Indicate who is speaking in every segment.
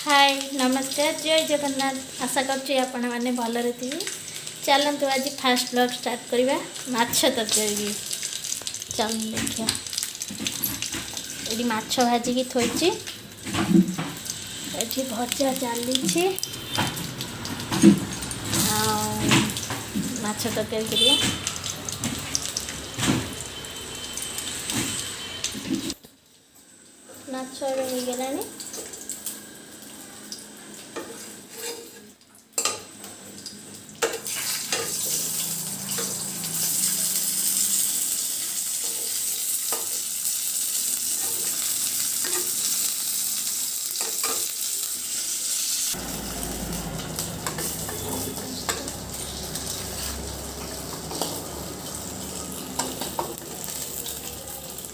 Speaker 1: हाय नमस्कार जय जगन्नाथ आशा करने भलरे थी। चलतु आज फास्ट ब्लॉग स्टार्ट करवा माछ तरकारी चल देखिए ये माछ भाजिकी थोड़ी ये भजा चली माछ तरकारी करिया माछ हो गलानी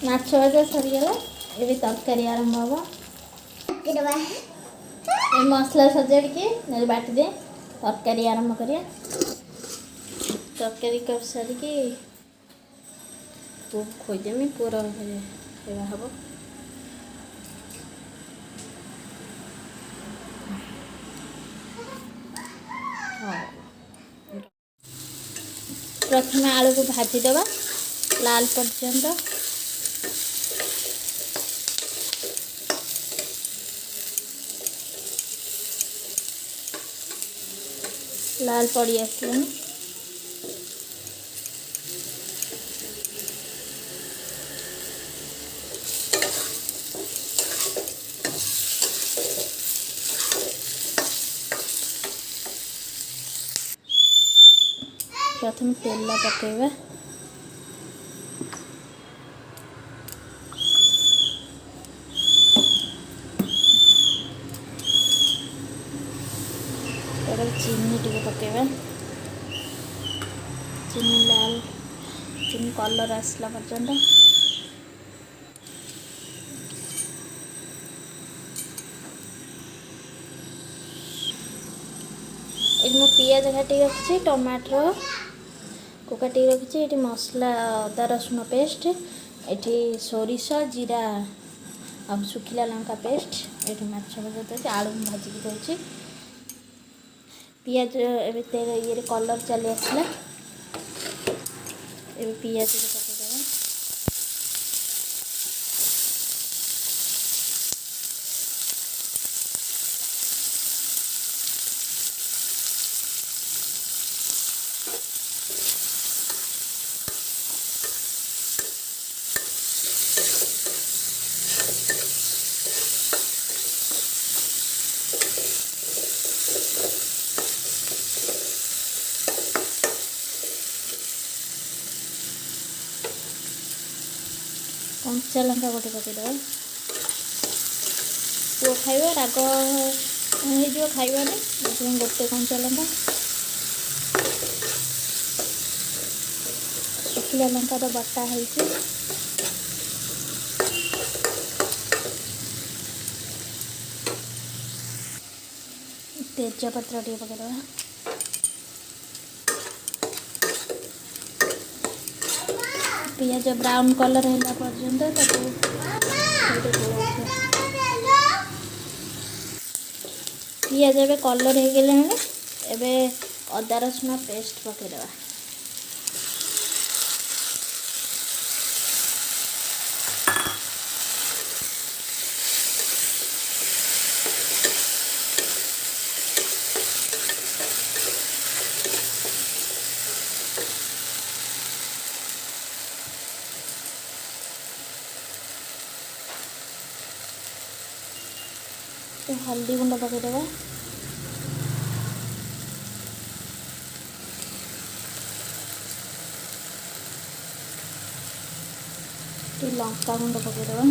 Speaker 1: माछ भजा सरीगला ये तरकारी आरंभ हम मसला सजाड़ी बाटी दे तरकारी आरंभ करिया तरकारी कर सारिकी पुआ खोदेमी पुअर खाଇବା हम प्रथम आलू को भाजीदवा लाल पर्यंत लाल पड़ी आसलानी प्रथम तेल पकेवा चीनी टे पकेवा चीनी लाल चीनी कलर आसला पर्यंत ये पियाज काटी रखी टमाटर को काटी रखी ये मसला अदा रसुण पेस्ट ये सोरिष जीरा आ सुखिला लंका पेस्ट ये माछ भजा आलू भाजिकी देছি पियाज ए तेल ये कलर चली आसला ए पियाज पकईदेवा कंचा लंका गोटे पकईदेवा पुआ खाइब राग हो खाइबार गोटे कंचा लंका सुखिला लंका तो बटा है तेजपत्र टे पकईदेवा पियाज ब्राउन कलर है पर्यंत पियाज ए कलर हो गले अदा रसुण पेस्ट पकईदेवा हल्दी गुंड पकईदेवा लंका गुंड पकईदेवा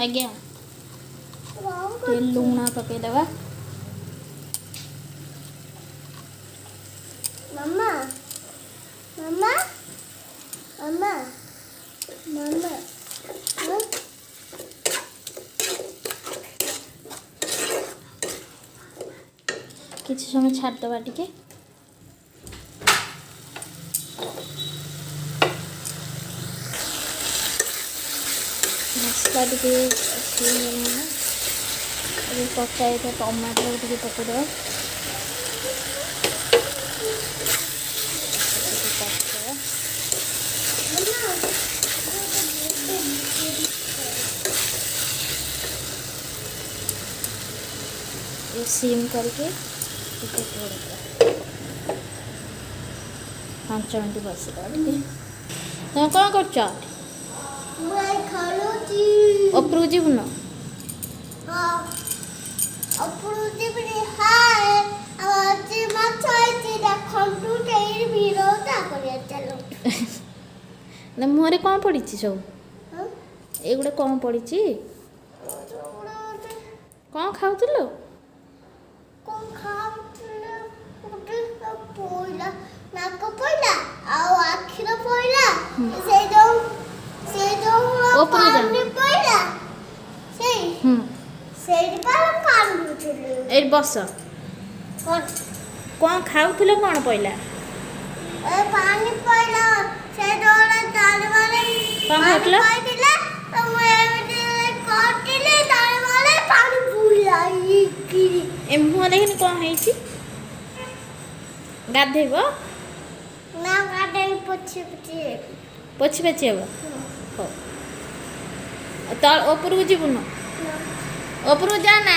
Speaker 1: आज्ञा लुण पकईदेवा मम्मा मम्मा मम्मा मम्मा किसी समय छाड़दवा टिके मसला टिके पकाए टमाटर टिके पकईदे ये सीम करके 5 मिनट बस तुम कौन कर उपरू जीव न मुहरे कौन पड़ी सब ये गुड़े कौन पड़ी कौन खाऊ बस कौन खाऊ कौन पड़ा
Speaker 2: पानी पड़ला से डोला ताले वाले
Speaker 1: कौन खाउला
Speaker 2: तो मैं काटिले ताले वाले पानी भूला की
Speaker 1: ए मुह देखनी कौन है गाधेब
Speaker 2: ना गाधे पछे
Speaker 1: पछे हे तो ऊपर को जीवन ऊपर को जाना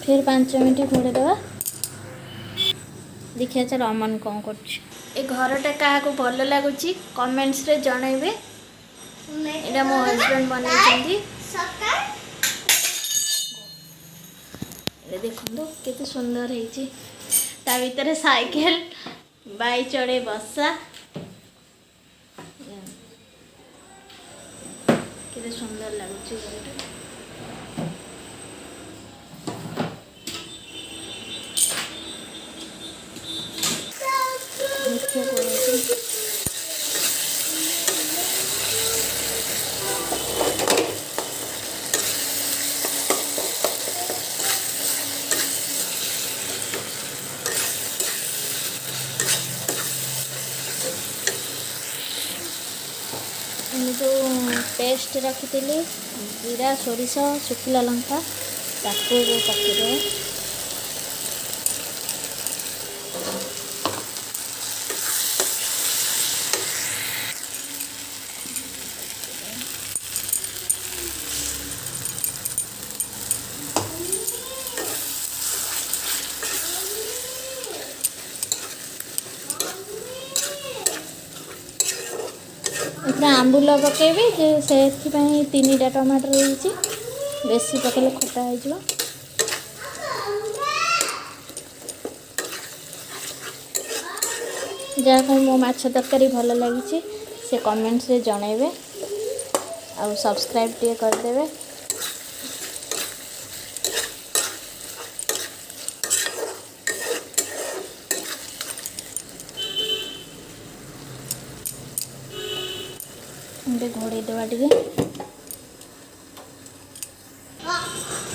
Speaker 1: फिर 5 मिनट घोड़े देवा देखिए चल अमन कौन कर घरटा क्या भल लगुच कमेंट्स रे जनइबे एटा मो हस्बैंड बनई देखो केते सुंदर है ता भीतर साइकिल बाई चढ़े बसा केते सुंदर लगुच घरटा जो पेस्ट रखी जीरा सोरिष शुखिला लंका पकड़े आंबुल पकेबी से 3टा टमाटर रही बेसी पकेले खटा हो जहाँ को मो माछ तरकारी भल लगी से कमेंट्स रे जनइबे आ सब्सक्राइब टे करदेवे घोड़े देवा टे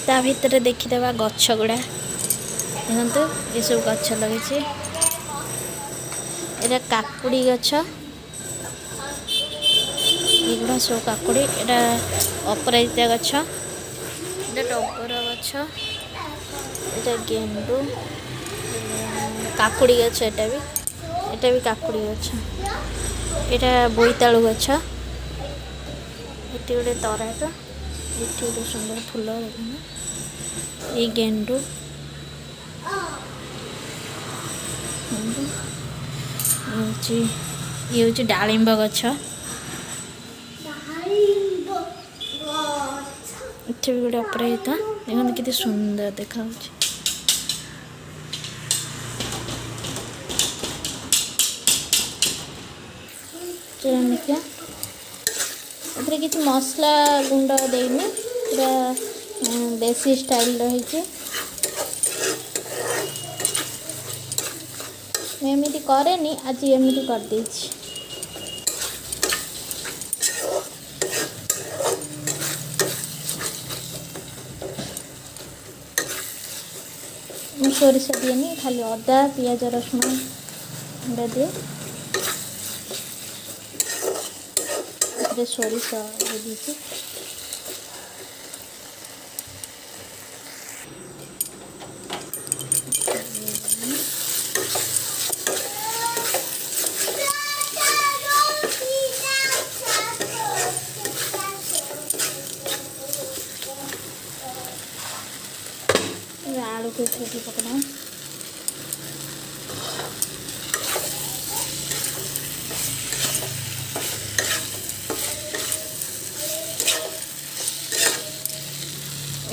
Speaker 1: ता भीतर देखीदेवा गछ गुड़ा देखो ये सब गछ लगी एटा काकुड़ी गछ एगुड़ा सब काकुड़ी एटा अपराजिता गछ एटा टगर गछ एटा गेंडू काकुड़ी गछ एटा भी काकुड़ी गछ एटा बोईतालु गछ ये गोटे तराट ये गोटे सुंदर फूल देखना ये गेंडू ये हूँ डालिंब गछ इतने भी गोटे अपराजिता देखते केते सुंदर देखा कस्तूरी मेथी एथरे किसी मसला गुंड देनी पूरा देसी स्टाइल रही एमती कैनि आज एमती करदे सोरिष दिए खाली अदा पियाज रसुण गुंडा दिए सोरिष दी आलू को पकड़ा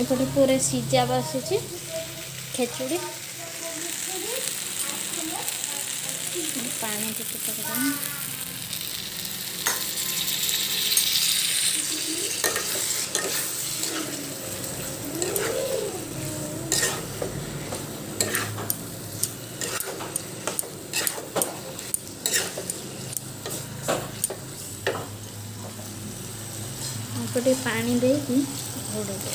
Speaker 1: एपटे पूरे सीजा बसी खेचुड़ी पानी टिके पकड़ा एपटे पानी देकी घोड़े दे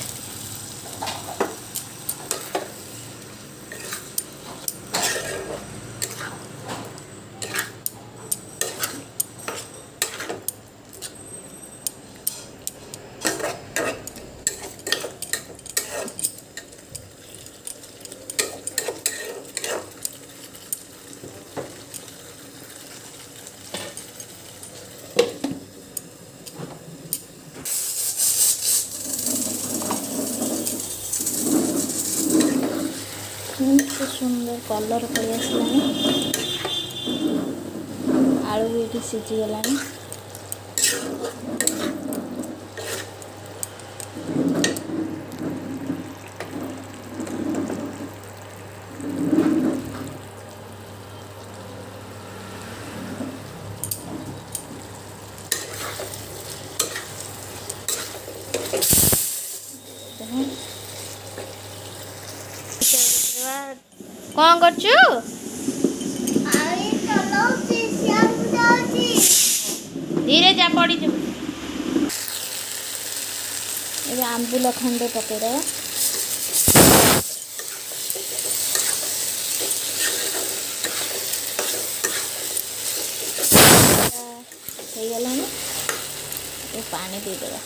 Speaker 1: सुंदर कलर पड़े आसलानी आलू भी ये सीझीगला कौन करचु धीरे जा पड़ी जो ये आंबुल खंडे पकेदा हो गला ये पानी दे देगा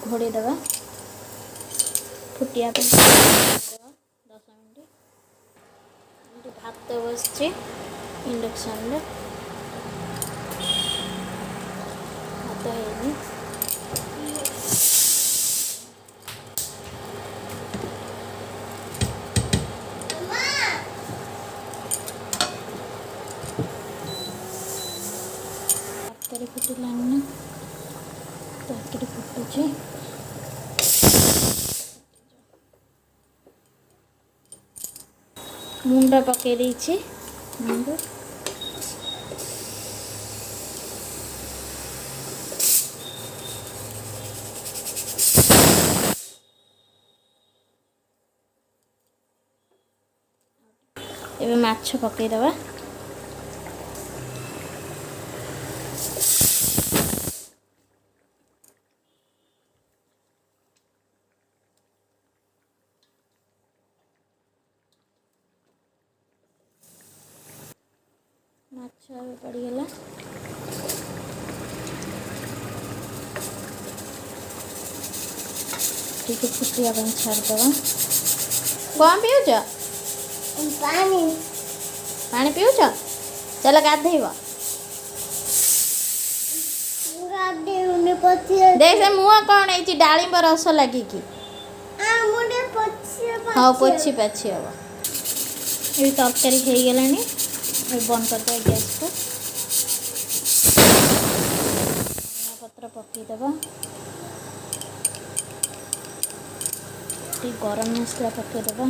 Speaker 1: घोड़े दवा फुटिया 10 मिनट भात बस इंडक्शन भात है फुटलानी तरकारी फुटुची मुंडा पकई देछि मुंडा एबे माछ पकई दबा माछ पड़गला टिके फुटिया छाड़दवा कौन पीउच
Speaker 2: पानी
Speaker 1: पानी पीउच चल गाधेब देख से मुँह कौन है डालिंब रस लगिकी
Speaker 2: मुंडे पोछि
Speaker 1: हाँ पोछि पाछि हम ये तरकारी हो गलानी बंद करदे गैस को पत्र पकईदबा गरम मसला पकईदबा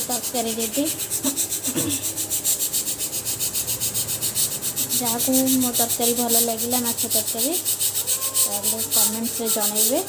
Speaker 1: तरकारी रेडी जहाँ को मो तरकारी भल लगे माछ तरकारी कमेंट्स जनइबे।